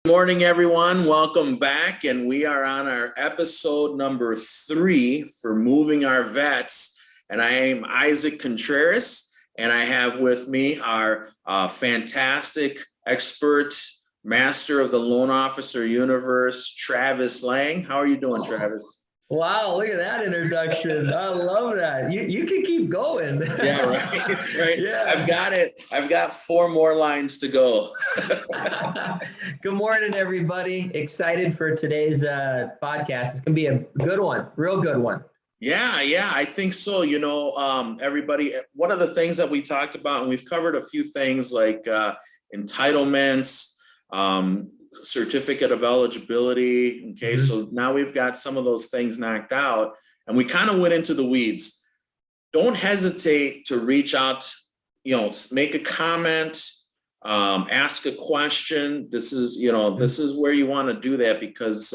Morning, everyone. Welcome back. And we are on our episode number 3 for Moving Our Vets. And I am Isaac Contreras, and I have with me our fantastic expert, master of the loan officer universe, Travis Lang. How are you doing, Travis? Wow, look at that introduction. I love that. You can keep going. Yeah, right. Right. Yeah. I've got it. I've got 4 more lines to go. Good morning, everybody. Excited for today's podcast. It's gonna be a good one, real good one. Yeah, I think so. Everybody, one of the things that we talked about, and we've covered a few things like entitlements, certificate of eligibility. Okay, so now we've got some of those things knocked out, and we kind of went into the weeds. Don't hesitate to reach out, make a comment, ask a question. This is where you want to do that, because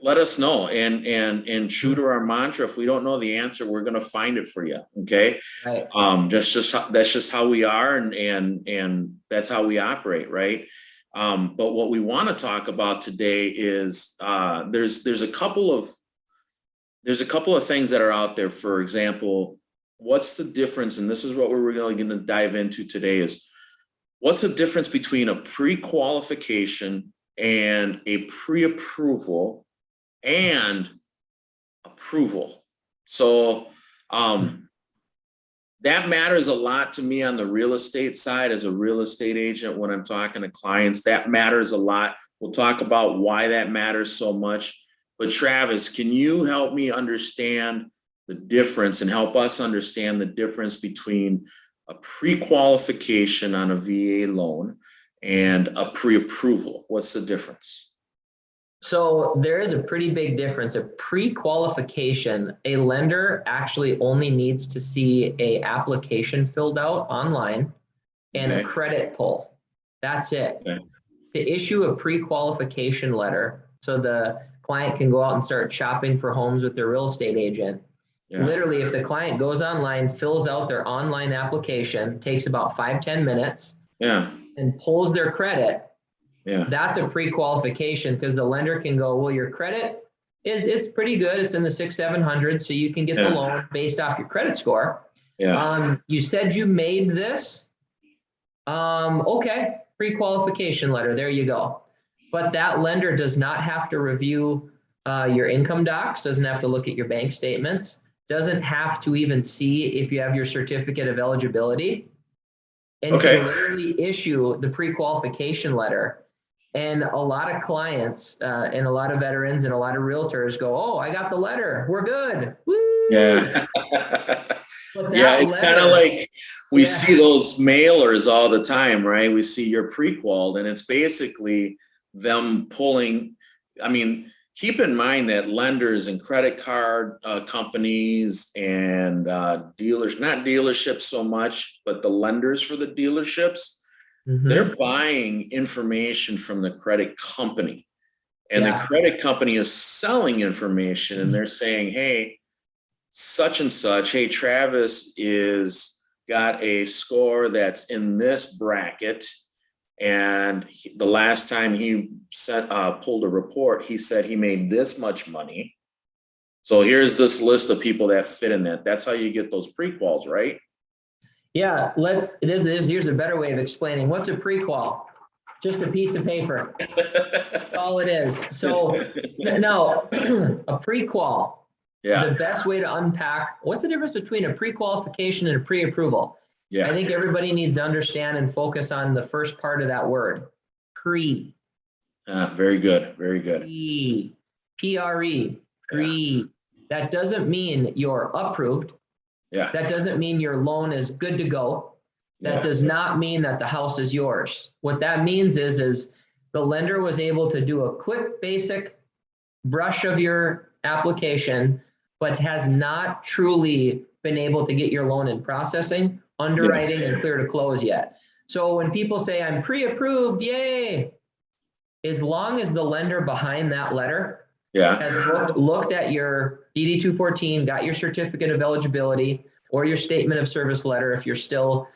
let us know, and true to our mantra, if we don't know the answer, we're going to find it for you. Okay. Right. That's just how we are, and that's how we operate. Right. But what we want to talk about today is there's a couple of things that are out there. For example, what's the difference? And this is what we're really going to dive into today, is what's the difference between a pre-qualification and a pre-approval and approval. So that matters a lot to me on the real estate side as a real estate agent. When I'm talking to clients, that matters a lot. We'll talk about why that matters so much. But Travis, can you help me understand the difference, and help us understand the difference between a pre-qualification on a VA loan and a pre-approval? What's the difference? So there is a pretty big difference. A pre-qualification, a lender actually only needs to see an application filled out online and a credit pull. That's it. Okay. To issue a pre-qualification letter, so the client can go out and start shopping for homes with their real estate agent. Yeah. Literally, if the client goes online, fills out their online application, takes about 5-10 minutes, and pulls their credit. Yeah. That's a pre-qualification, because the lender can go, well, your credit it's pretty good. It's in the 600-700, so you can get the loan based off your credit score. Yeah. You said you made this. Okay, pre-qualification letter. There you go. But that lender does not have to review your income docs, doesn't have to look at your bank statements, doesn't have to even see if you have your certificate of eligibility, and can literally issue the pre-qualification letter. And a lot of clients and a lot of veterans and a lot of realtors go, oh, I got the letter. We're good. Woo! Yeah. It's kind of like we see those mailers all the time, right? We see your pre-qual, and it's basically them pulling. I mean, keep in mind that lenders and credit card companies and dealers, not dealerships so much, but the lenders for the dealerships, they're buying information from the credit company, and the credit company is selling information, and they're saying, hey, such and such, hey, Travis is got a score that's in this bracket. And the last time he pulled a report, he said he made this much money. So here's this list of people that fit in that. That's how you get those pre-quals, right? Yeah, here's a better way of explaining. What's a pre-qual? Just a piece of paper. That's all it is. So now, a pre-qual, the best way to unpack, what's the difference between a pre-qualification and a pre-approval? Yeah. I think everybody needs to understand and focus on the first part of that word, pre. Very good, very good. Pre, pre. That doesn't mean you're approved. Yeah. That doesn't mean your loan is good to go. That does not mean that the house is yours. What that means is the lender was able to do a quick, basic brush of your application, but has not truly been able to get your loan in processing, underwriting, and clear to close yet. So when people say I'm pre-approved, yay, as long as the lender behind that letter has looked at your DD 214, got your certificate of eligibility or your statement of service letter if you're still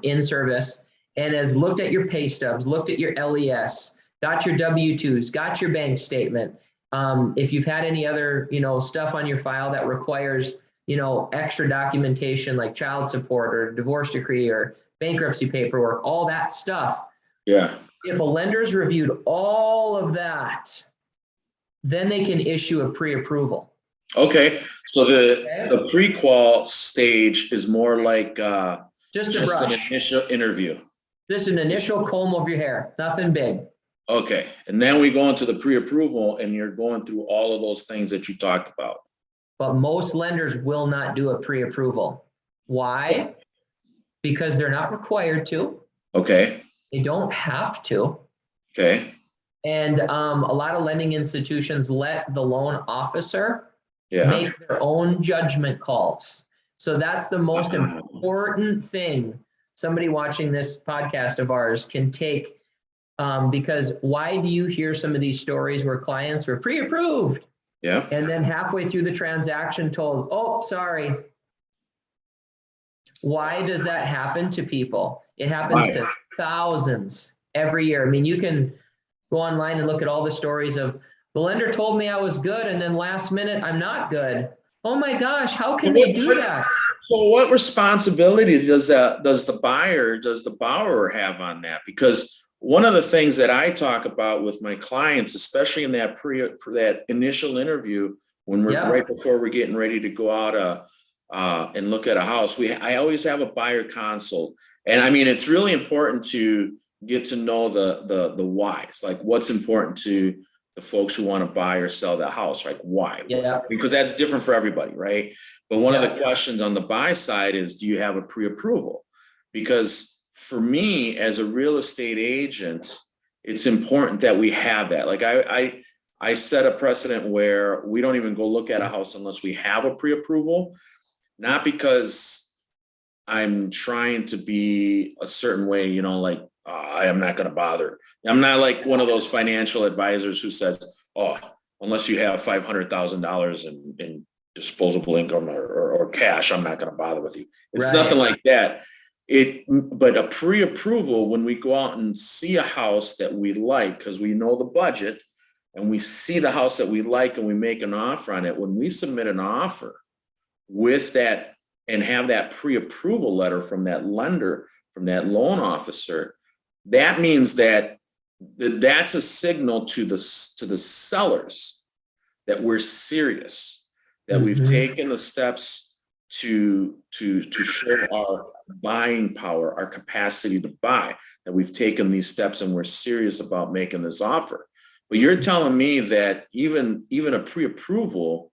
in service, and has looked at your pay stubs, looked at your LES, got your W-2s, got your bank statement. If you've had any other, stuff on your file that requires, extra documentation like child support or divorce decree or bankruptcy paperwork, all that stuff. Yeah. If a lender's reviewed all of that, then they can issue a pre-approval. Okay. So the pre-qual stage is more like just an initial interview. Just an initial comb of your hair, nothing big. Okay. And then we go into the pre-approval and you're going through all of those things that you talked about. But most lenders will not do a pre-approval. Why? Because they're not required to. Okay. They don't have to. Okay. And a lot of lending institutions let the loan officer make their own judgment calls. So that's the most important thing somebody watching this podcast of ours can take. Because why do you hear some of these stories where clients were pre-approved? Yeah. And then halfway through the transaction told, oh, sorry. Why does that happen to people? It happens to thousands every year. I mean, you can go online and look at all the stories of the lender told me I was good and then last minute I'm not good. Oh my gosh, how can they do that? So what responsibility does the borrower have on that? Because one of the things that I talk about with my clients, especially in that initial interview, when we're right before we're getting ready to go out and look at a house, I always have a buyer consult. And I mean, it's really important to get to know the whys, like what's important to the folks who want to buy or sell that house, right? Why? Yeah. Because that's different for everybody, right? But one of the questions on the buy side is, do you have a pre-approval? Because for me, as a real estate agent, it's important that we have that. Like I set a precedent where we don't even go look at a house unless we have a pre-approval, not because I'm trying to be a certain way, like I am not going to bother. I'm not like one of those financial advisors who says, oh, unless you have $500,000 in disposable income or cash, I'm not going to bother with you. It's nothing like that. But a pre-approval, when we go out and see a house that we like, because we know the budget and we see the house that we like and we make an offer on it, when we submit an offer with that and have that pre-approval letter from that lender, from that loan officer, that means that's a signal to the sellers that we're serious, that we've taken the steps to show our buying power, our capacity to buy, that we've taken these steps and we're serious about making this offer. But you're telling me that even a pre-approval,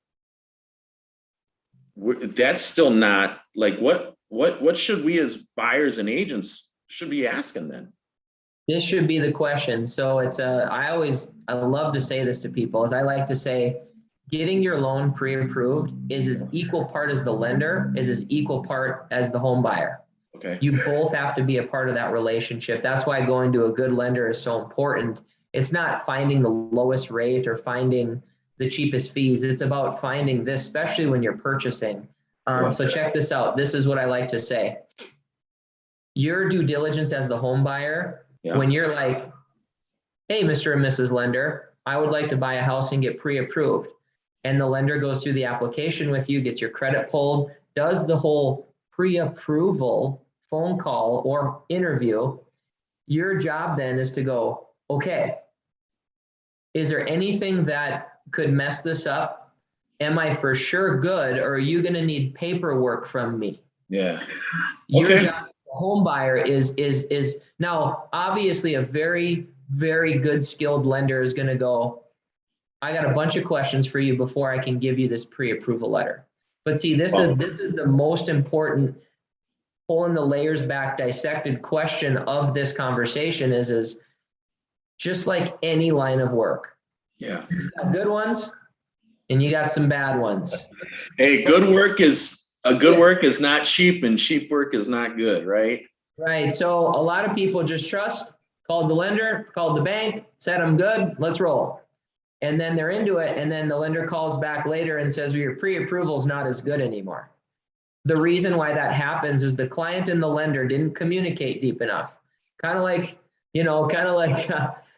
that's still not like what should we as buyers and agents should be asking then? This should be the question. So I love to say this to people, as I like to say, getting your loan pre-approved is as equal part as the lender, is as equal part as the home buyer. Okay. You both have to be a part of that relationship. That's why going to a good lender is so important. It's not finding the lowest rate or finding the cheapest fees. It's about finding this, especially when you're purchasing. So check this out. This is what I like to say. Your due diligence as the home buyer, when you're like, hey, Mr. and Mrs. Lender, I would like to buy a house and get pre-approved. And the lender goes through the application with you, gets your credit pulled, does the whole pre-approval phone call or interview. Your job then is to go, okay, is there anything that could mess this up? Am I for sure good, or are you going to need paperwork from me? Yeah. Your job, the home buyer, is now obviously a very, very good skilled lender is going to go, I got a bunch of questions for you before I can give you this pre-approval letter. But see, this is the most important, pulling the layers back, dissected question of this conversation is just like any line of work. Yeah. You got good ones and you got some bad ones. Hey, good work is not cheap, and cheap work is not good, right? Right. So a lot of people just trust, called the lender, called the bank, said I'm good, let's roll. And then they're into it, and then the lender calls back later and says, well, your pre-approval is not as good anymore. The reason why that happens is the client and the lender didn't communicate deep enough. Kind of like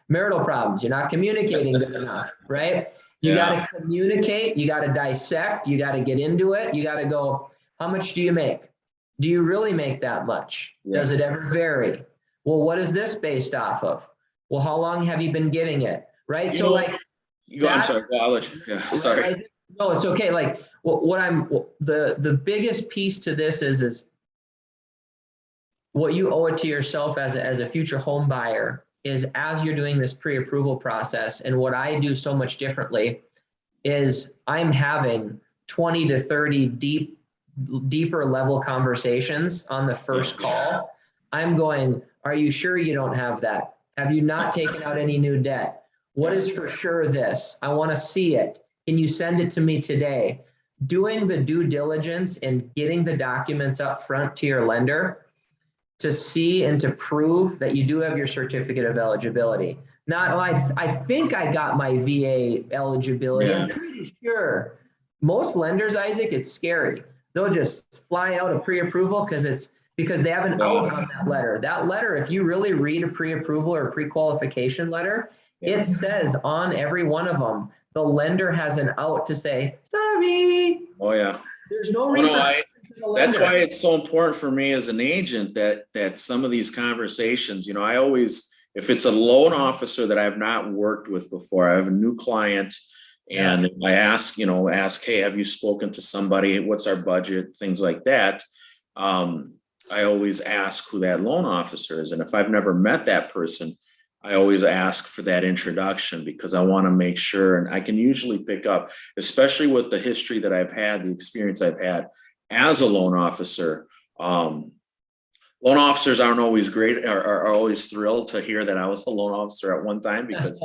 marital problems. You're not communicating good enough, right? You got to communicate. You got to dissect. You got to get into it. You got to go, how much do you make? Do you really make that much? Does it ever vary? Well, what is this based off of? Well, how long have you been getting it? Right. So like, I'm sorry. I'll let you, sorry. No, it's okay. Like the biggest piece to this is what you owe it to yourself as a future home buyer is as you're doing this pre-approval process. And what I do so much differently is I'm having 20 to 30 deeper level conversations on the first call. I'm going, are you sure you don't have that? Have you not taken out any new debt? What is for sure this? I want to see it. Can you send it to me today? Doing the due diligence and getting the documents up front to your lender to see and to prove that you do have your certificate of eligibility. Not, oh, I think I got my VA eligibility. I'm pretty sure. Most lenders, Isaac, it's scary. They'll just fly out a pre-approval because they have an out on that letter. That letter, if you really read a pre-approval or pre-qualification letter, it says on every one of them, the lender has an out to say, sorry. Oh yeah. There's no reason. That's why it's so important for me as an agent that some of these conversations, I always, if it's a loan officer that I've not worked with before, I have a new client and I ask, hey, have you spoken to somebody? What's our budget? Things like that. I always ask who that loan officer is. And if I've never met that person, I always ask for that introduction because I want to make sure, and I can usually pick up, especially with the history that I've had, the experience I've had as a loan officer. Loan officers aren't always great, are always thrilled to hear that I was a loan officer at one time because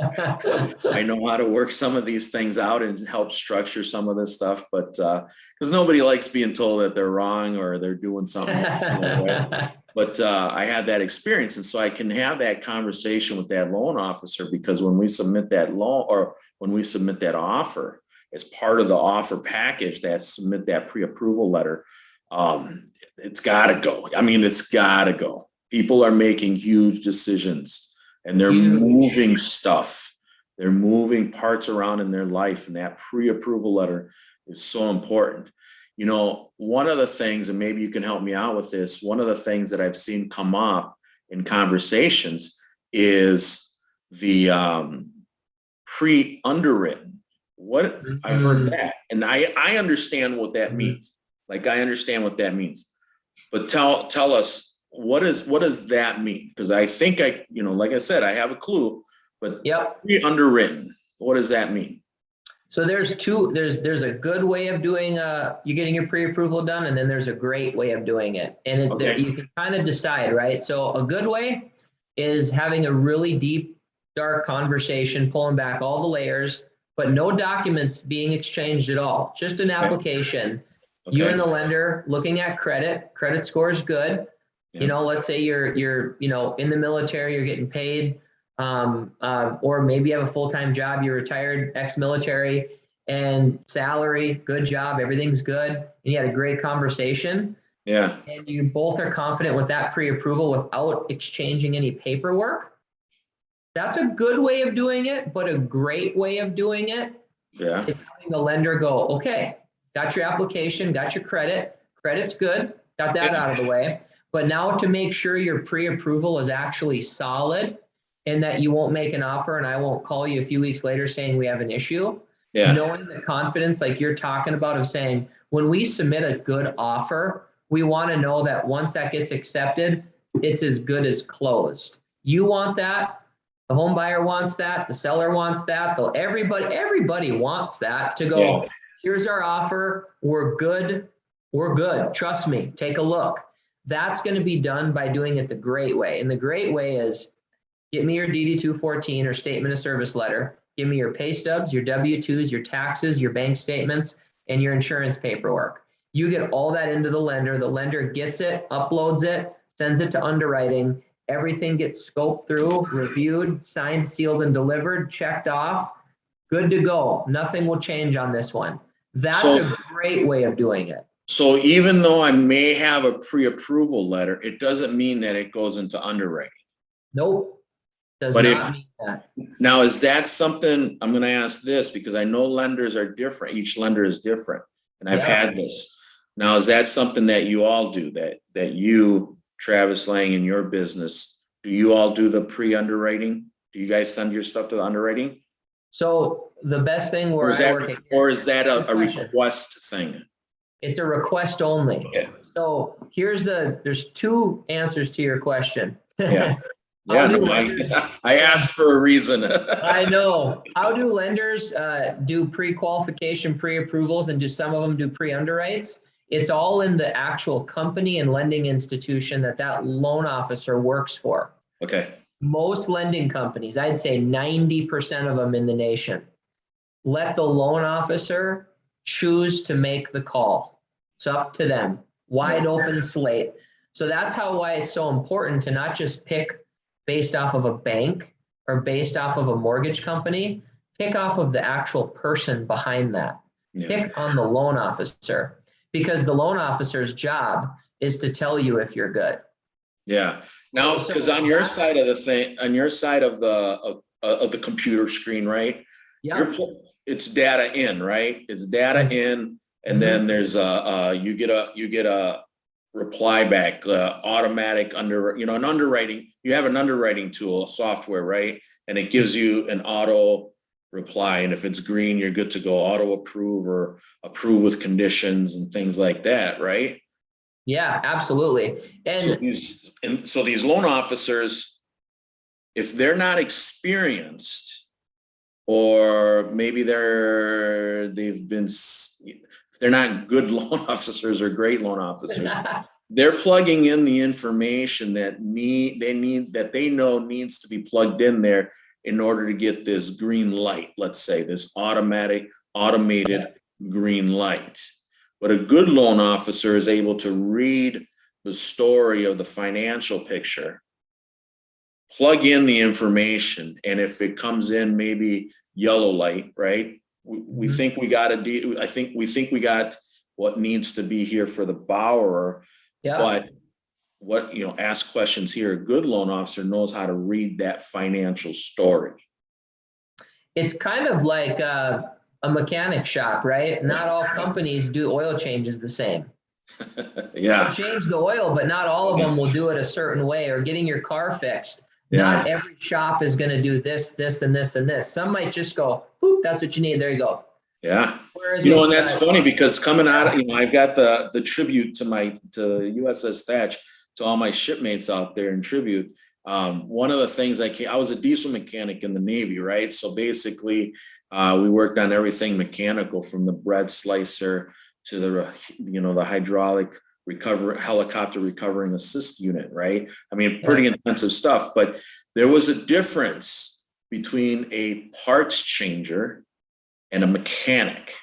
I know how to work some of these things out and help structure some of this stuff. But because nobody likes being told that they're wrong or they're doing something. But I had that experience. And so I can have that conversation with that loan officer because when we submit that loan or when we submit that offer as part of the offer package, that submit that pre-approval letter, it's got to go. I mean, it's got to go. People are making huge decisions and they're moving stuff. They're moving parts around in their life. And that pre-approval letter is so important. One of the things, and maybe you can help me out with this, one of the things that I've seen come up in conversations is the pre-underwritten. I've heard that. And I understand what that means. Like, I understand what that means. But tell us, what does that mean? Because I think like I said, I have a clue, but pre-underwritten, what does that mean? So there's a good way of doing you getting your pre-approval done, and then there's a great way of doing it. And you can kind of decide, right? So a good way is having a really deep, dark conversation, pulling back all the layers, but no documents being exchanged at all. Just an application. Okay. You and the lender looking at credit score is good. Yeah. Let's say you're in the military, you're getting paid, or maybe you have a full-time job, you're retired, ex-military, and salary, good job, everything's good, and you had a great conversation. Yeah. And you both are confident with that pre-approval without exchanging any paperwork. That's a good way of doing it, but a great way of doing it is having the lender go, okay, got your application, got your credit's good, got that out of the way. But now to make sure your pre-approval is actually solid and that you won't make an offer and I won't call you a few weeks later saying we have an issue, knowing the confidence like you're talking about of saying, when we submit a good offer, we want to know that once that gets accepted, it's as good as closed. You want that. The home buyer wants that. The seller wants that. Everybody wants that to go, here's our offer. We're good. We're good. Trust me. Take a look. That's going to be done by doing it the great way. And the great way is get me your DD-214 or statement of service letter. Give me your pay stubs, your W-2s, your taxes, your bank statements, and your insurance paperwork. You get all that into the lender. The lender gets it, uploads it, sends it to underwriting. Everything gets scoped through, reviewed, signed, sealed, and delivered, checked off. Good to go. Nothing will change on this one. That's a great way of doing it. So even though I may have a pre-approval letter, it doesn't mean that it goes into underwriting. Nope. Does But not mean that. now, is that something, I'm gonna ask this because I know lenders are different. Each lender is different. And I've had this. Now, is that something that you all do, that you, Travis Lang, in your business, do you all do the pre-underwriting? Do you guys send your stuff to the underwriting? So the best thing Or where is I that, work at, or is that a request thing? it's a request only. Okay. So there's two answers to your question. Yeah. How Yeah, do no, lenders- I asked for a reason. I know. How do lenders do pre-qualification, pre-approvals, and do some of them do pre-underwrites? It's all in the actual company and lending institution that loan officer works for. Okay. Most lending companies, I'd say 90% of them in the nation, let the loan officer choose to make the call. It's up to them. Wide open slate. So that's why it's so important to not just pick based off of a bank or based off of a mortgage company, pick off of the actual person behind that. Yeah. Pick on the loan officer, because the loan officer's job is to tell you if you're good. Yeah. Now, because on your side of the thing, on your side of the computer screen, right? Yeah. It's data in, right? It's data in, and then there's you get a reply back, automatic an underwriting. You have an underwriting tool, software, right? And it gives you an auto reply. And if it's green, you're good to go. Auto approve or approve with conditions and things like that, right? Yeah, absolutely. And so these loan officers, if they're not experienced, or maybe they're not good loan officers or great loan officers, they're plugging in the information that they know needs to be plugged in there in order to get this green light, let's say this automated green light. But a good loan officer is able to read the story of the financial picture, plug in the information, and if it comes in maybe yellow light, right? We think we got we think we got what needs to be here for the borrower. But ask questions here. A good loan officer knows how to read that financial story. It's kind of like a mechanic shop, right? Not all companies do oil changes the same. Yeah. They'll change the oil, but not all of them will do it a certain way. Or getting your car fixed. Not every shop is going to do this, this, and this, and this. Some might just go, "Boop, that's what you need. There you go." Yeah. And that's funny because coming out, I've got the tribute to USS Thatch, to all my shipmates out there in tribute. One of the things I was a diesel mechanic in the Navy, right? So basically, we worked on everything mechanical, from the bread slicer to the hydraulic helicopter recovering assist unit, right? I mean, pretty intensive stuff, but there was a difference between a parts changer and a mechanic.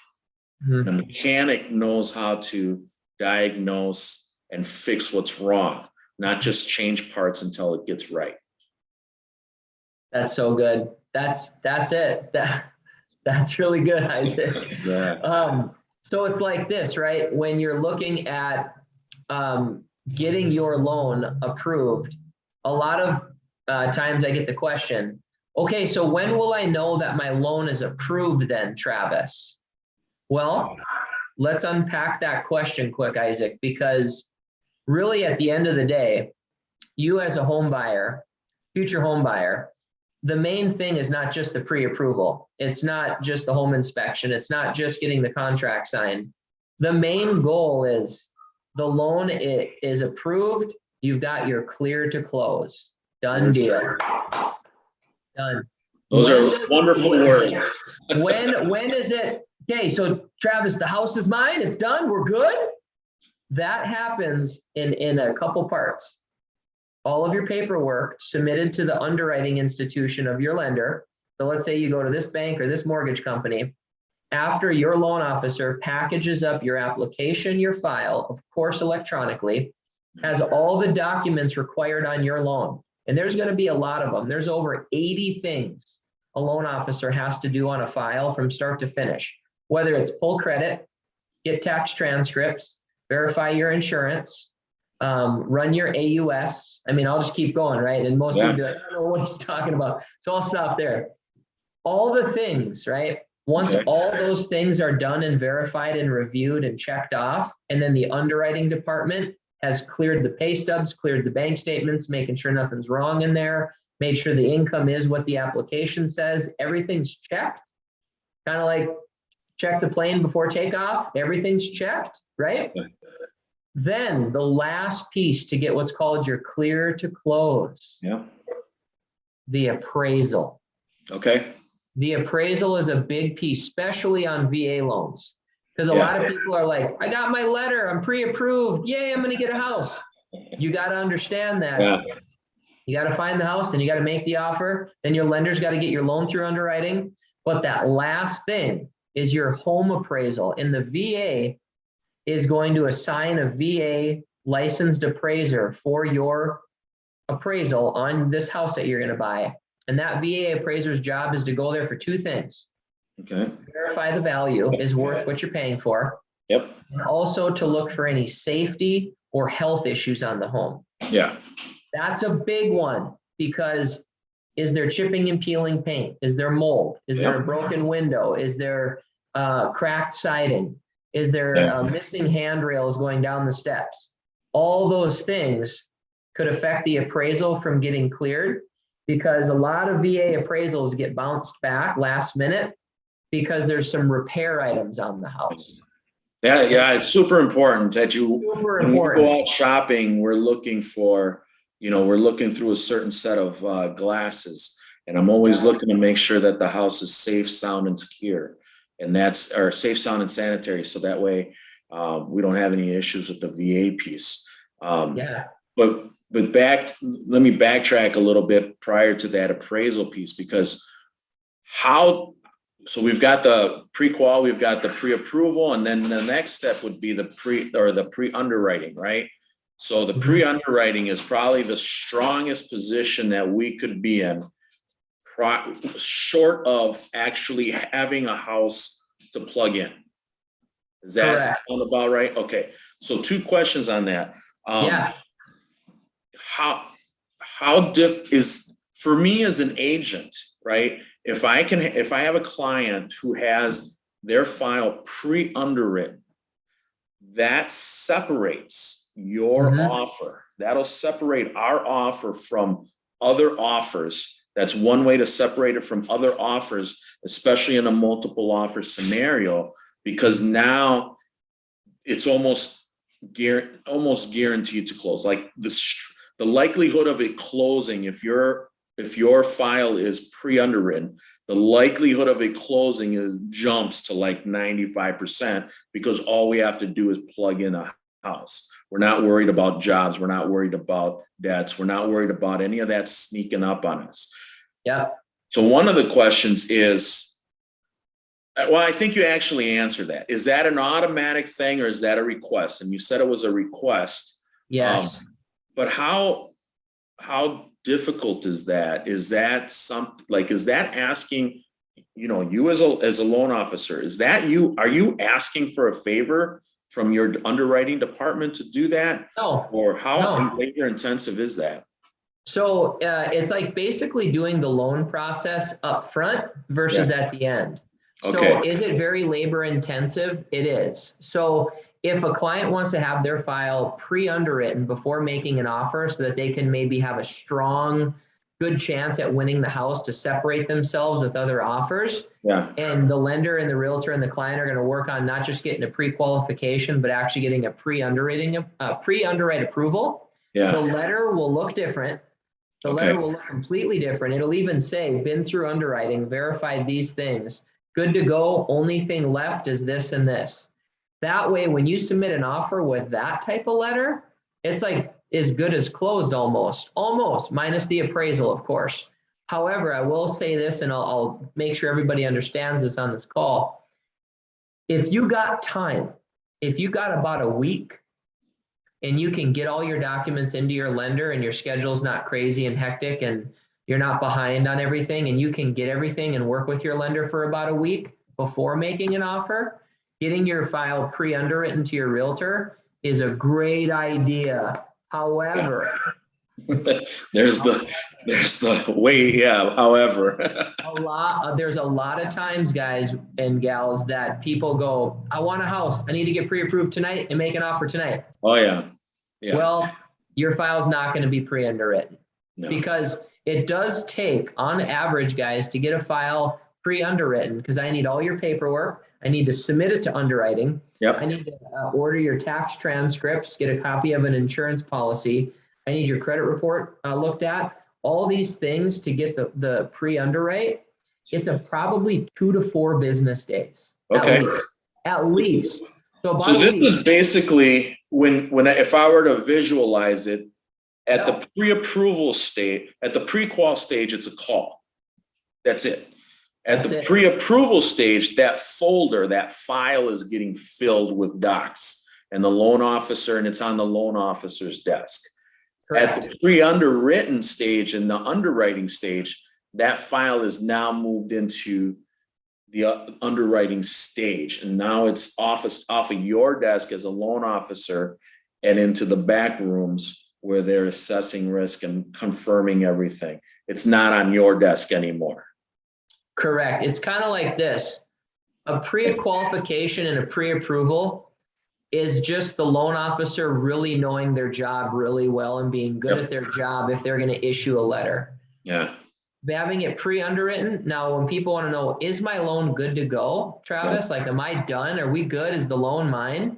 Mm-hmm. The mechanic knows how to diagnose and fix what's wrong, not just change parts until it gets right. That's so good. That's it. That's really good, Isaac. Yeah. So it's like this, right? When you're looking at getting your loan approved, a lot of times I get the question, okay, so when will I know that my loan is approved then, Travis? Well, let's unpack that question quick, Isaac, because really at the end of the day, you as a home buyer, future home buyer, the main thing is not just the pre-approval. It's not just the home inspection. It's not just getting the contract signed. The main goal is the loan is approved. You've got your clear to close. Done deal. Done. Those are wonderful words. When is it? Okay, so Travis, the house is mine. It's done. We're good. That happens in a couple parts. All of your paperwork submitted to the underwriting institution of your lender. So let's say you go to this bank or this mortgage company. After your loan officer packages up your application, your file, of course, electronically, has all the documents required on your loan. And there's going to be a lot of them. There's over 80 things a loan officer has to do on a file from start to finish, whether it's pull credit, get tax transcripts, verify your insurance, run your AUS. I mean, I'll just keep going, right? And most people be like, I don't know what he's talking about. So I'll stop there. All the things, right? Once all those things are done and verified and reviewed and checked off, and then the underwriting department has cleared the pay stubs, cleared the bank statements, making sure nothing's wrong in there, made sure the income is what the application says, everything's checked. Kind of like check the plane before takeoff, everything's checked, right? Then the last piece to get what's called your clear to close. Yeah. The appraisal. Okay. The appraisal is a big piece, especially on VA loans. Because a lot of people are like, I got my letter, I'm pre-approved, yay, I'm gonna get a house. You gotta understand that. You gotta find the house and you gotta make the offer. Then your lender's gotta get your loan through underwriting. But that last thing is your home appraisal. And the VA is going to assign a VA licensed appraiser for your appraisal on this house that you're gonna buy. And that VA appraiser's job is to go there for two things. Okay. Verify the value is worth what you're paying for. Yep. And also to look for any safety or health issues on the home. Yeah. That's a big one because is there chipping and peeling paint? Is there mold? Is there a broken window? Is there cracked siding? Is there missing handrails going down the steps? All those things could affect the appraisal from getting cleared because a lot of VA appraisals get bounced back last minute because there's some repair items on the house. Yeah, it's super important that when we go out shopping, we're looking for, we're looking through a certain set of glasses, and I'm always looking to make sure that the house is safe, sound, and secure, and or safe, sound, and sanitary, so that way we don't have any issues with the VA piece. But let me backtrack a little bit prior to that appraisal piece, because so we've got the pre-qual, we've got the pre-approval, and then the next step would be the pre-underwriting, right? So the pre-underwriting is probably the strongest position that we could be in, short of actually having a house to plug in. Is that sound about right? Okay, so two questions on that. For me as an agent, right? If I have a client who has their file pre-underwritten, that separates your offer. That'll separate our offer from other offers. That's one way to separate it from other offers, especially in a multiple offer scenario, because now it's almost guaranteed to close. Like the likelihood of it closing, if your file is pre-underwritten, the likelihood of it closing jumps to like 95% because all we have to do is plug in a house. We're not worried about jobs. We're not worried about debts. We're not worried about any of that sneaking up on us. Yeah. So one of the questions is, well, I think you actually answered that. Is that an automatic thing or is that a request? And you said it was a request. Yes. But how difficult is that? Is that is that asking, you as a loan officer, are you asking for a favor from your underwriting department to do that? No. Or how labor intensive is that? So it's like basically doing the loan process up front versus at the end. So is it very labor intensive? It is. So if a client wants to have their file pre-underwritten before making an offer so that they can maybe have a strong, good chance at winning the house to separate themselves with other offers, and the lender and the realtor and the client are going to work on not just getting a pre-qualification, but actually getting a pre-underwrite approval, the letter will look different. The letter will look completely different. It'll even say, been through underwriting, verified these things, good to go, only thing left is this and this. That way, when you submit an offer with that type of letter, it's like as good as closed almost, minus the appraisal, of course. However, I will say this, and I'll make sure everybody understands this on this call. If you got time, if you got about a week and you can get all your documents into your lender and your schedule's not crazy and hectic and you're not behind on everything and you can get everything and work with your lender for about a week before making an offer, getting your file pre-underwritten to your realtor is a great idea However, there's the way, yeah, however. There's a lot of times, guys and gals, that people go, I want a house. I need to get pre-approved tonight and make an offer tonight. Oh yeah. Yeah. Well, your file's not going to be pre-underwritten because it does take, on average, guys, to get a file pre-underwritten, because I need all your paperwork. I need to submit it to underwriting. Yep. I need to order your tax transcripts, get a copy of an insurance policy. I need your credit report looked at. All these things to get the pre-underwrite. It's probably 2 to 4 business days. Okay. At least. So this is basically if I were to visualize it at the pre-approval stage, at the pre-qual stage, it's a call. That's it. At the pre-approval stage, that folder, that file is getting filled with docs and the loan officer, and it's on the loan officer's desk. Correct. At the pre-underwritten stage and the underwriting stage, that file is now moved into the underwriting stage. And now it's off of your desk as a loan officer and into the back rooms where they're assessing risk and confirming everything. It's not on your desk anymore. Correct. It's kind of like this. A pre-qualification and a pre-approval is just the loan officer really knowing their job really well and being good at their job if they're going to issue a letter. Yeah. Having it pre-underwritten. Now, when people want to know, is my loan good to go, Travis? Like, am I done? Are we good? Is the loan mine?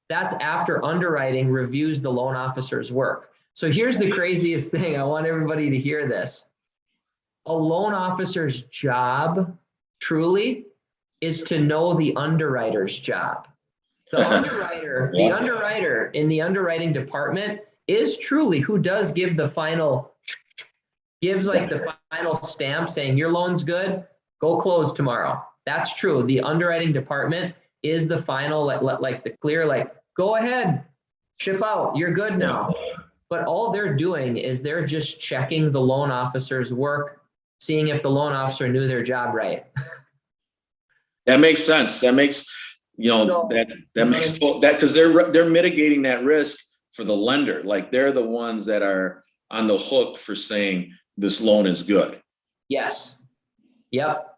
That's after underwriting reviews the loan officer's work. So here's the craziest thing. I want everybody to hear this. A loan officer's job truly is to know the underwriter's job. The underwriter, the underwriter in the underwriting department is truly who does give the final, gives like the final stamp saying your loan's good, go close tomorrow. That's true. The underwriting department is the final, like the clear, like go ahead, ship out, you're good now. But all they're doing is they're just checking the loan officer's work, seeing if the loan officer knew their job right. That makes sense. That makes, that makes that, because they're mitigating that risk for the lender. Like they're the ones that are on the hook for saying this loan is good. Yes. Yep.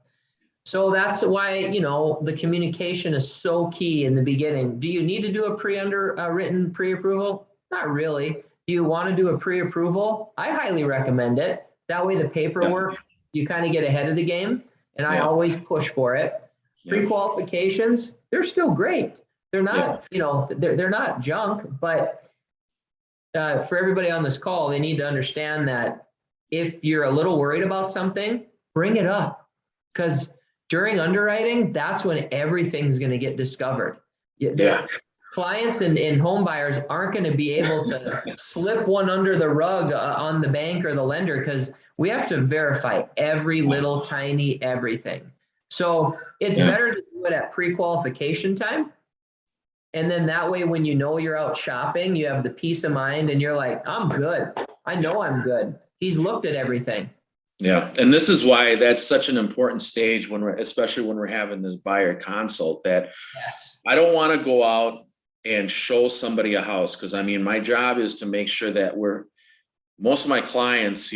So that's why, the communication is so key in the beginning. Do you need to do a written pre-approval? Not really. Do you want to do a pre-approval? I highly recommend it. That way the paperwork, you kind of get ahead of the game, and I always push for it. Pre-qualifications, they're still great. They're not, they're not junk, but for everybody on this call, they need to understand that if you're a little worried about something, bring it up. Because during underwriting, that's when everything's going to get discovered. Clients and home buyers aren't going to be able to slip one under the rug on the bank or the lender, because we have to verify every little tiny everything. So it's better to do it at pre-qualification time. And then that way, when you're out shopping, you have the peace of mind and you're like, I'm good. I know I'm good. He's looked at everything. Yeah. And this is why that's such an important stage especially when we're having this buyer consult, that I don't want to go out and show somebody a house. Cause my job is to make sure that most of my clients,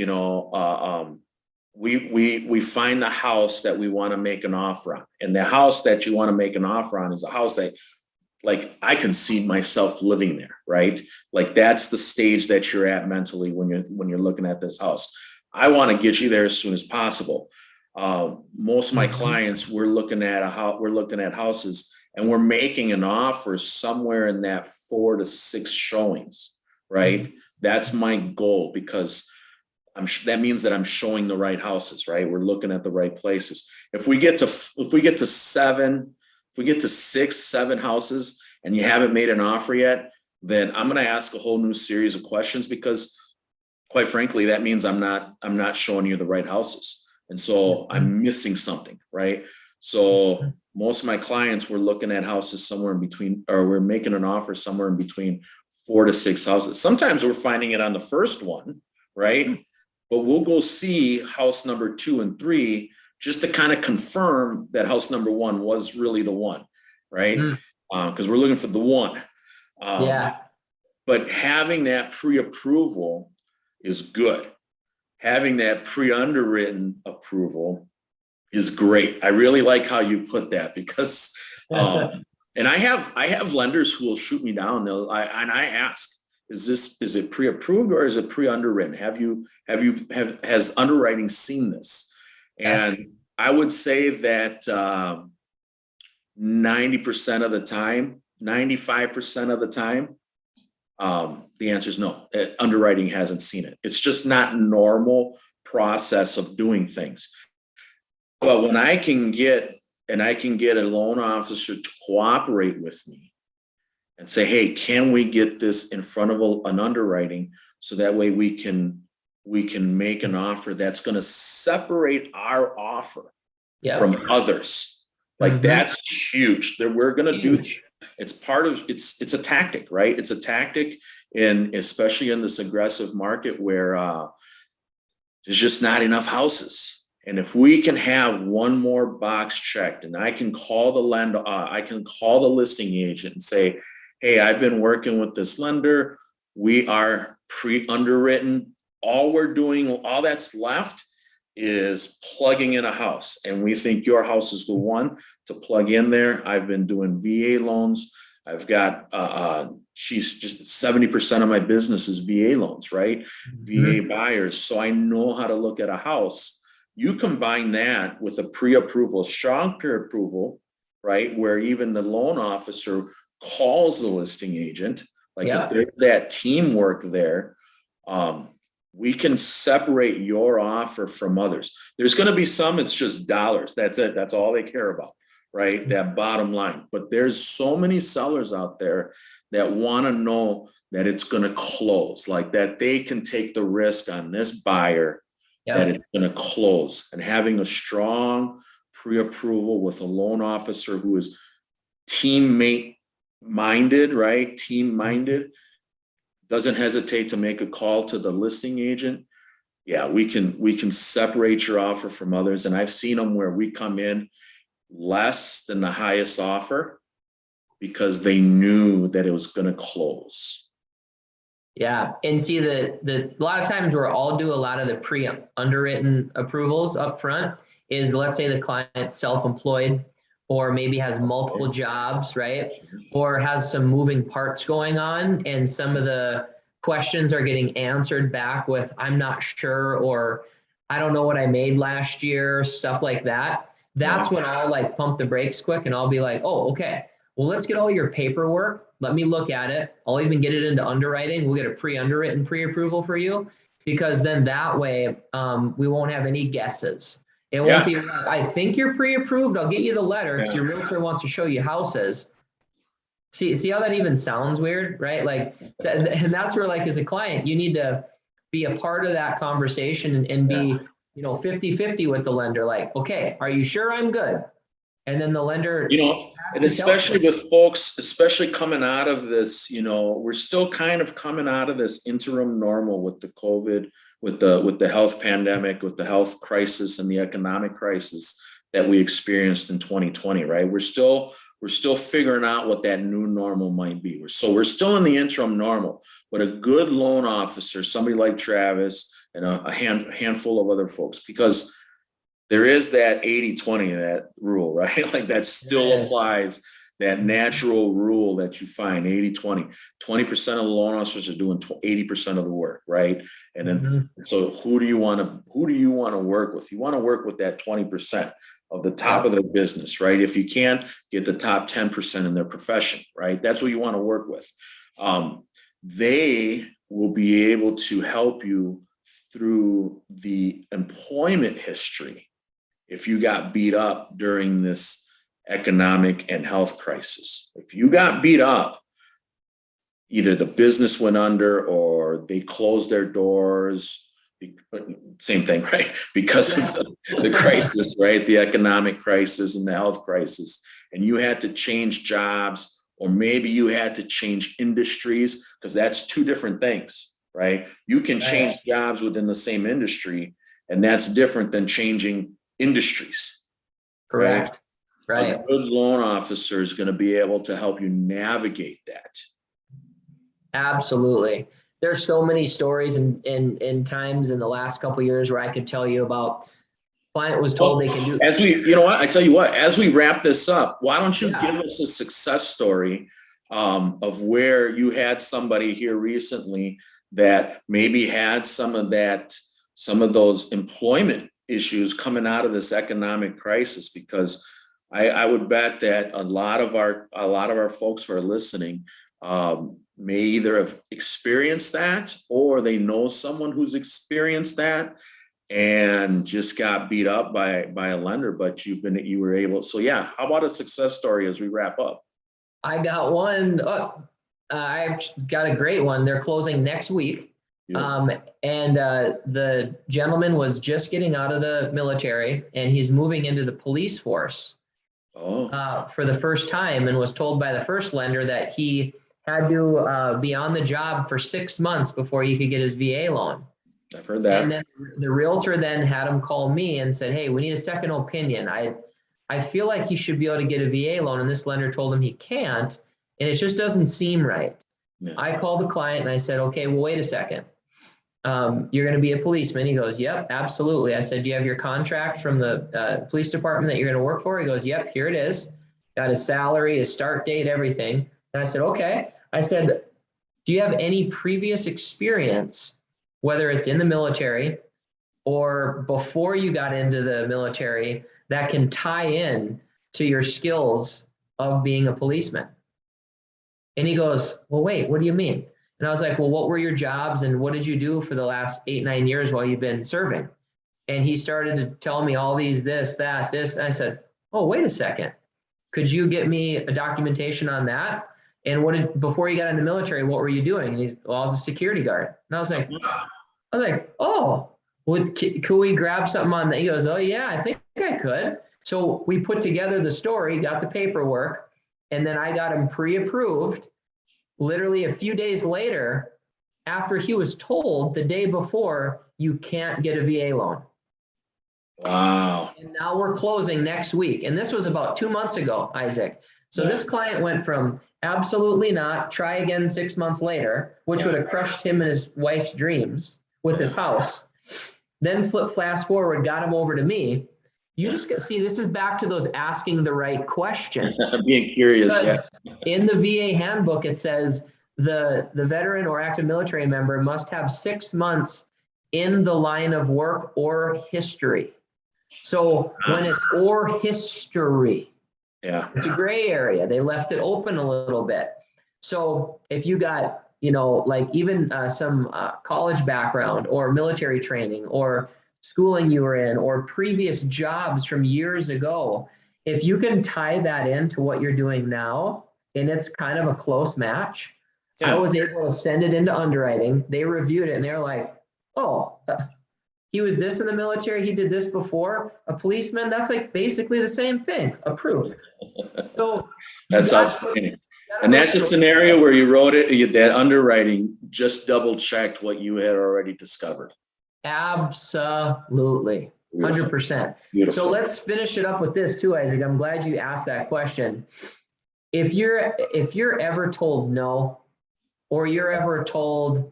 we find the house that we want to make an offer on. And the house that you want to make an offer on is a house that, like, I can see myself living there, right? Like that's the stage that you're at mentally when you're looking at this house. I want to get you there as soon as possible. Most of my clients, we're looking at houses and we're making an offer somewhere in that 4 to 6 showings, right? That's my goal, because that means that I'm showing the right houses, right? We're looking at the right places. If we get to 6, 7 houses and you haven't made an offer yet, then I'm going to ask a whole new series of questions, because quite frankly, that means I'm not showing you the right houses. And so I'm missing something, right? So most of my clients, we're looking at houses somewhere in between, or we're making an offer somewhere in between 4 to 6 houses. Sometimes we're finding it on the first one, right? But we'll go see house number 2 and 3 just to kind of confirm that house number 1 was really the one, right? Because we're looking for the one. But having that pre-approval is good. Having that pre-underwritten approval is great. I really like how you put that, because and I have lenders who will shoot me down. And I ask, is it pre-approved or is it pre-underwritten? Has underwriting seen this? And I would say that 90% of the time, 95% of the time, the answer is no. Underwriting hasn't seen it. It's just not normal process of doing things. But when I can get a loan officer to cooperate with me and say, hey, can we get this in front of an underwriting, so that way we can make an offer that's going to separate our offer from others. Like that's huge. That we're going to do. It's part of it's a tactic, right? It's a tactic, especially in this aggressive market where there's just not enough houses. And if we can have one more box checked, and I can call the lender, I can call the listing agent and say, hey, I've been working with this lender. We are pre-underwritten. All that's left is plugging in a house. And we think your house is the one to plug in there. I've been doing VA loans. I've got, she's just 70% of my business is VA loans, right? VA buyers. So I know how to look at a house. You combine that with a pre-approval, strong pre-approval, right? Where even the loan officer calls the listing agent, like if there's that teamwork there, we can separate your offer from others. There's going to be some, it's just dollars. That's it. That's all they care about, right? That bottom line. But there's so many sellers out there that want to know that it's going to close, like that they can take the risk on this buyer that it's going to close. And having a strong pre-approval with a loan officer who is teammate minded, right? Team minded, doesn't hesitate to make a call to the listing agent. Yeah, we can separate your offer from others. And I've seen them where we come in less than the highest offer because they knew that it was going to close. Yeah, and see a lot of times where I'll do a lot of the pre-underwritten approvals up front is, let's say the client's self-employed or maybe has multiple jobs, right? Or has some moving parts going on, and some of the questions are getting answered back with, I'm not sure, or I don't know what I made last year, stuff like that. That's when I'll like pump the brakes quick, and I'll be like, oh, okay, well, let's get all your paperwork. Let me look at it. I'll even get it into underwriting. We'll get a pre-underwritten pre-approval for you, because then that way we won't have any guesses. It won't be, I think you're pre-approved. I'll get you the letter because your realtor wants to show you houses. See how that even sounds weird, right? Like, and that's where, like, as a client, you need to be a part of that conversation and be, 50-50 with the lender. Like, okay, are you sure I'm good? And then the lender, and especially with folks, especially coming out of this, we're still kind of coming out of this interim normal with the COVID, with the health pandemic, with the health crisis and the economic crisis that we experienced in 2020, right? We're still figuring out what that new normal might be. So we're still in the interim normal, but a good loan officer, somebody like Travis and a handful of other folks, because there is that 80-20, that rule, right? Like that still applies, that natural rule that you find, 80-20. 20% of the loan officers are doing 80% of the work, right? And then, so who do you want to work with? You want to work with that 20% of the top of their business, right? If you can't, get the top 10% in their profession, right? That's what you want to work with. They will be able to help you through the employment history if you got beat up during this economic and health crisis. If you got beat up, either the business went under or they closed their doors, same thing, right? Because of the crisis, right? The economic crisis and the health crisis, and you had to change jobs, or maybe you had to change industries, because that's two different things, right? You can change jobs within the same industry, and that's different than changing industries. Correct. Right. A good loan officer is going to be able to help you navigate that. Absolutely. There's so many stories and times in the last couple of years where I could tell you about client was told they can do. As we, you know what, I tell you what, as we wrap this up, why don't you Yeah. give us a success story of where you had somebody here recently that maybe had some of those employment issues coming out of this economic crisis, because I would bet that a lot of our folks who are listening may either have experienced that or they know someone who's experienced that and just got beat up by a lender, but you were able. So yeah, how about a success story as we wrap up? I got one. I've got a great one. They're closing next week. Yeah. And the gentleman was just getting out of the military and he's moving into the police force for the first time, and was told by the first lender that he had to be on the job for 6 months before he could get his VA loan. I've heard that. And then the realtor then had him call me and said, hey, we need a second opinion. I feel like he should be able to get a VA loan. And this lender told him he can't. And it just doesn't seem right. Yeah. I called the client and I said, okay, well, wait a second. You're going to be a policeman. He goes, yep, absolutely. I said, do you have your contract from the police department that you're going to work for? He goes, yep, here it is. Got his salary, his start date, everything. And I said, okay. I said, do you have any previous experience, whether it's in the military or before you got into the military, that can tie in to your skills of being a policeman? And he goes, well, wait, what do you mean? And I was like, well, what were your jobs and what did you do for the last 8-9 years while you've been serving? And he started to tell me all these, this, that, this. And I said, oh, wait a second. Could you get me a documentation on that? And before you got in the military, what were you doing? And he's, well, I was a security guard. And I was like, oh, could we grab something on that? He goes, oh yeah, I think I could. So we put together the story, got the paperwork, and then I got him pre-approved. Literally a few days later, after he was told the day before, you can't get a VA loan. Wow. And now we're closing next week. And this was about 2 months ago, Isaac. So this client went from absolutely not, try again 6 months later, which would have crushed him and his wife's dreams with his house. Then fast forward, got him over to me. You just see, this is back to those asking the right questions. Being curious, In the VA handbook, it says the veteran or active military member must have 6 months in the line of work or history. So when it's or history, it's a gray area. They left it open a little bit. So if you got, like even some college background or military training or schooling you were in or previous jobs from years ago, if you can tie that into what you're doing now, and it's kind of a close match, I was able to send it into underwriting. They reviewed it and they're like, oh, he was this in the military, he did this before, a policeman, that's like basically the same thing, approved. So that's outstanding. And that's a scenario where you wrote it, that underwriting just double checked what you had already discovered. Absolutely. 100%. So let's finish it up with this too, Isaac. I'm glad you asked that question. If you're ever told no, or you're ever told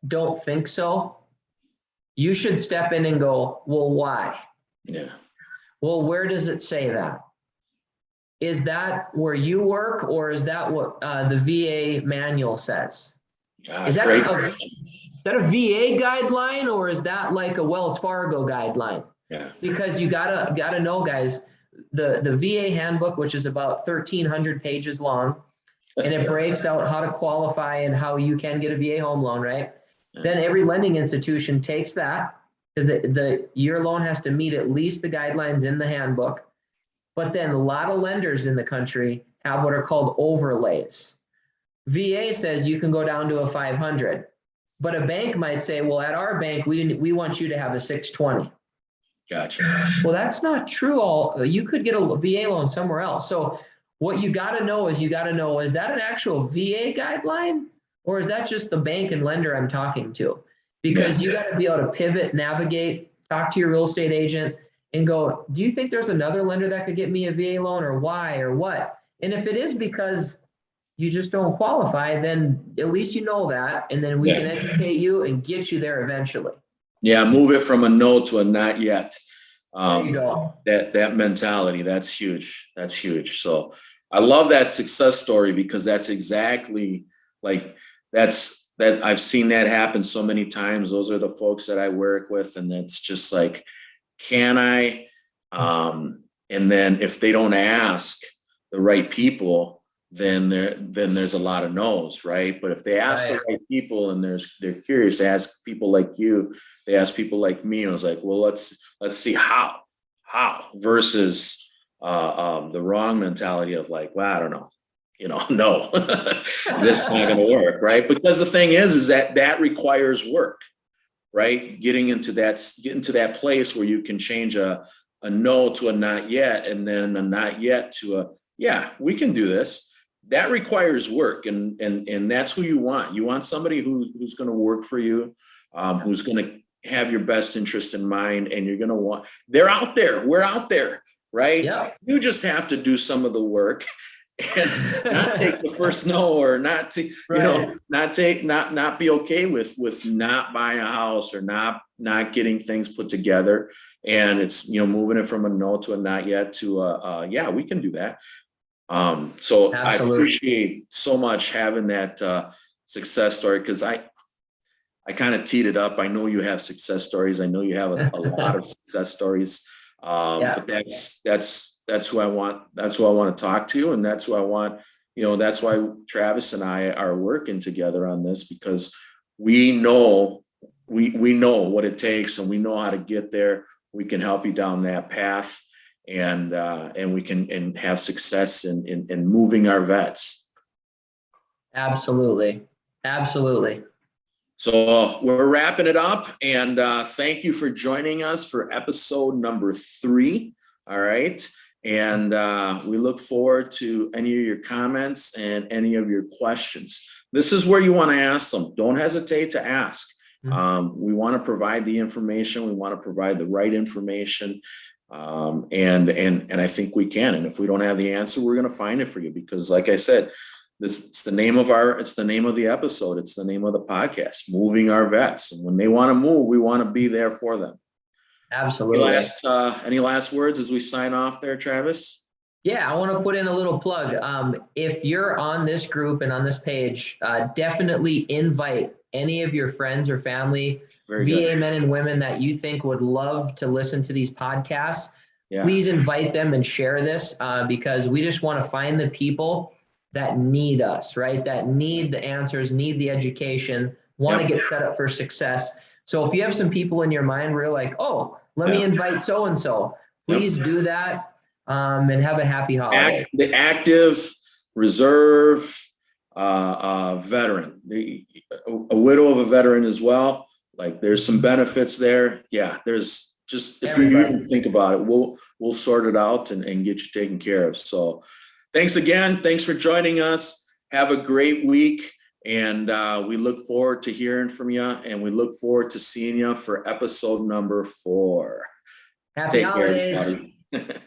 don't think so, you should step in and go, well, why? Yeah. Well, where does it say that? Is that where you work, or is that what the VA manual says? Is that a VA guideline, or is that like a Wells Fargo guideline? Yeah. Because you gotta know, guys, the VA handbook, which is about 1,300 pages long, and it breaks out how to qualify and how you can get a VA home loan, right? Then every lending institution takes that, because your loan has to meet at least the guidelines in the handbook. But then a lot of lenders in the country have what are called overlays. VA says you can go down to a 500, but a bank might say, well, at our bank, we want you to have a 620. Gotcha. Well, that's not true. You could get a VA loan somewhere else. So what you got to know is is that an actual VA guideline, or is that just the bank and lender I'm talking to? Because you got to be able to pivot, navigate, talk to your real estate agent and go, do you think there's another lender that could get me a VA loan, or why, or what? And if it is because you just don't qualify, then at least you know that, and then we can educate you and get you there eventually. Yeah, move it from a no to a not yet. There you go. That mentality, that's huge. That's huge. So I love that success story, because that's exactly like that I've seen that happen so many times. Those are the folks that I work with, and it's just like, can I? And then if they don't ask the right people, then there's a lot of no's, right? But if they ask the right people and they're curious, ask people like you, they ask people like me. I was like, well, let's see how versus the wrong mentality of like, well, I don't know, no, this is not going to work, right? Because the thing is that requires work, right? Getting to that place where you can change a no to a not yet, and then a not yet to a yeah, we can do this. That requires work, and that's who you want. You want somebody who's going to work for you, who's going to have your best interest in mind, and you're going to want. They're out there. We're out there, right? Yeah. You just have to do some of the work, and not take the first no, or not to, not be okay with not buying a house, or not getting things put together. And it's, moving it from a no to a not yet to a yeah, we can do that. So absolutely. I appreciate so much having that success story, because I kind of teed it up. I know you have success stories. I know you have a lot of success stories. But that's who I want. That's who I want to talk to, and that's who I want. That's why Travis and I are working together on this, because we know we know what it takes, and we know how to get there. We can help you down that path, and we can have success in moving our vets. Absolutely. So we're wrapping it up, and thank you for joining us for episode number 3. All right. And we look forward to any of your comments and any of your questions. This is where you want to ask them. Don't hesitate to ask. We want to provide the information. We want to provide the right information. And I think we can. And if we don't have the answer, we're going to find it for you, because like I said, it's the name of the episode. It's the name of the podcast, Moving Our Vets. And when they want to move, we want to be there for them. Absolutely. Any last words as we sign off there, Travis? Yeah, I want to put in a little plug. If you're on this group and on this page, definitely invite any of your friends or family, VA men and women that you think would love to listen to these podcasts. Yeah. Please invite them and share this, because we just want to find the people that need us, right? That need the answers, need the education, want to get set up for success. So if you have some people in your mind where you're like, oh, let me invite so-and-so, please do that, and have a happy holiday. The active reserve veteran, a widow of a veteran as well. Like, there's some benefits there. Yeah, there's just, if you even think about it, we'll sort it out and get you taken care of. So thanks again. Thanks for joining us. Have a great week. And we look forward to hearing from you, and we look forward to seeing you for episode number 4. Happy holidays. Take care, everybody.